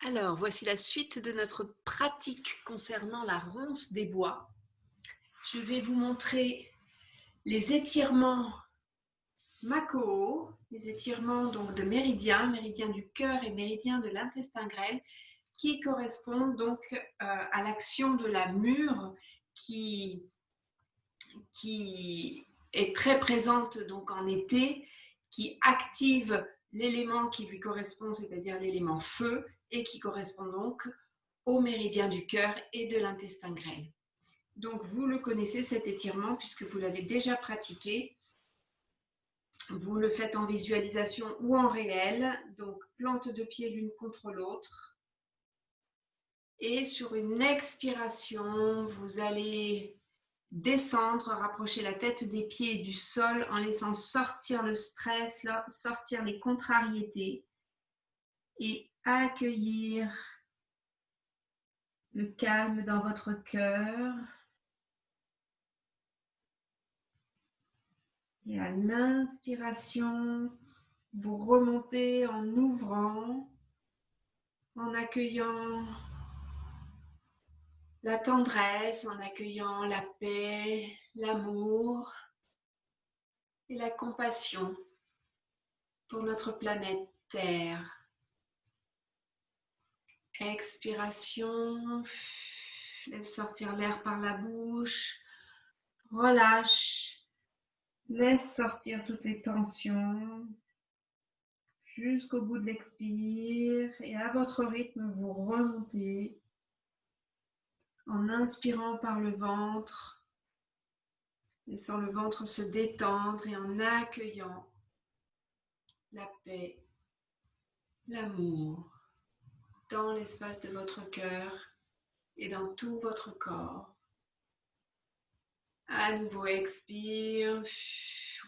Alors, voici la suite de notre pratique concernant la ronce des bois. Je vais vous montrer les étirements Makoho, les étirements donc de méridien du cœur et méridien de l'intestin grêle, qui correspondent donc à l'action de la mûre qui est très présente donc en été, qui active l'élément qui lui correspond, c'est-à-dire l'élément feu, et qui correspond donc au méridien du cœur et de l'intestin grêle. Donc vous le connaissez cet étirement puisque vous l'avez déjà pratiqué. Vous le faites en visualisation ou en réel, donc plante de pied l'une contre l'autre. Et sur une expiration, vous allez descendre, rapprocher la tête des pieds du sol en laissant sortir le stress, sortir les contrariétés et accueillir le calme dans votre cœur. Et à l'inspiration, vous remontez en ouvrant, en accueillant la tendresse, en accueillant la paix, l'amour et la compassion pour notre planète Terre. Expiration, laisse sortir l'air par la bouche, relâche, laisse sortir toutes les tensions jusqu'au bout de l'expire et à votre rythme vous remontez en inspirant par le ventre, laissant le ventre se détendre et en accueillant la paix, l'amour dans l'espace de votre cœur et dans tout votre corps. À nouveau, expire,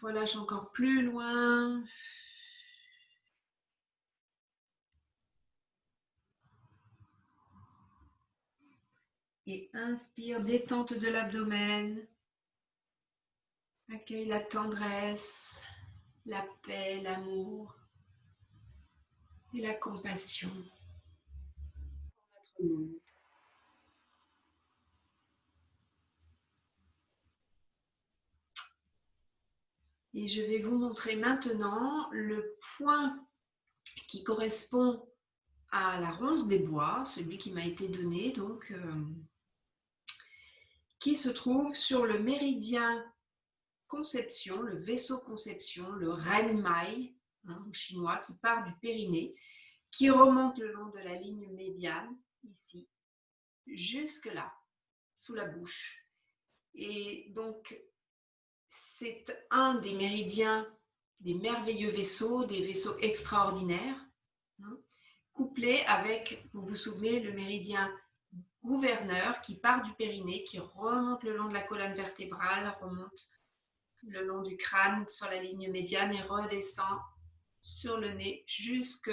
relâche encore plus loin. Et inspire, détente de l'abdomen. Accueille la tendresse, la paix, l'amour et la compassion pour notre monde. Et je vais vous montrer maintenant le point qui correspond à la ronce des bois, celui qui m'a été donné, donc, qui se trouve sur le méridien conception, le vaisseau conception, le Renmai, en chinois, qui part du périnée, qui remonte le long de la ligne médiane, ici, jusque là, sous la bouche. Et donc, c'est un des méridiens, des merveilleux vaisseaux, des vaisseaux extraordinaires, couplé avec, vous vous souvenez, le méridien gouverneur qui part du périnée, qui remonte le long de la colonne vertébrale, remonte le long du crâne sur la ligne médiane et redescend sur le nez jusque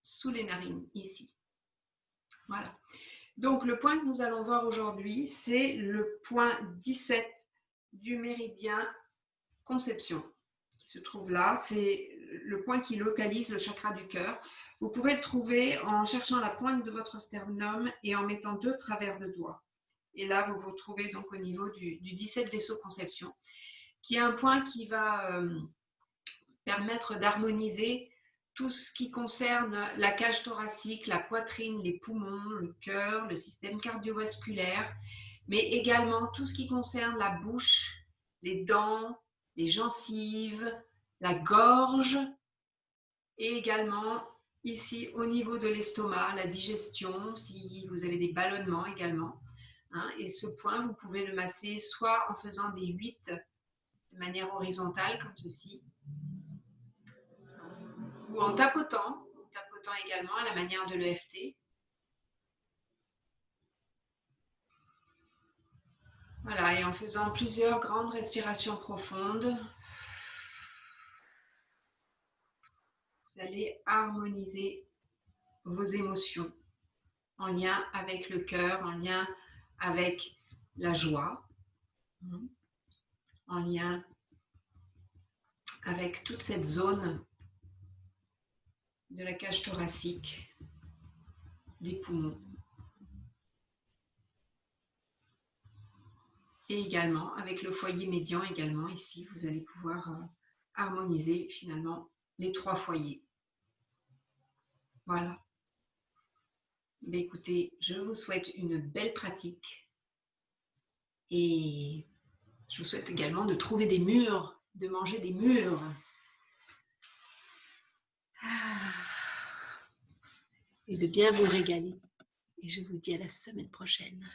sous les narines, ici. Voilà. Donc, le point que nous allons voir aujourd'hui, c'est le point 17 du méridien conception, qui se trouve là. C'est le point qui localise le chakra du cœur. Vous pouvez le trouver en cherchant la pointe de votre sternum et en mettant 2 travers de doigts. Et là, vous vous trouvez donc au niveau du 17 vaisseau conception, qui est un point qui va permettre d'harmoniser tout ce qui concerne la cage thoracique, la poitrine, les poumons, le cœur, le système cardiovasculaire, mais également tout ce qui concerne la bouche, les dents, les gencives, la gorge, et également ici au niveau de l'estomac, la digestion, si vous avez des ballonnements également. Et ce point, vous pouvez le masser soit en faisant des 8 de manière horizontale, comme ceci, ou en tapotant également à la manière de l'EFT. Voilà, et en faisant plusieurs grandes respirations profondes, vous allez harmoniser vos émotions en lien avec le cœur, en lien avec la joie, en lien avec toute cette zone de la cage thoracique des poumons. Et également, avec le foyer médian également, ici, vous allez pouvoir harmoniser finalement les 3 foyers. Voilà. Mais écoutez, je vous souhaite une belle pratique et je vous souhaite également de trouver des murs, de manger des murs. Et de bien vous régaler. Et je vous dis à la semaine prochaine.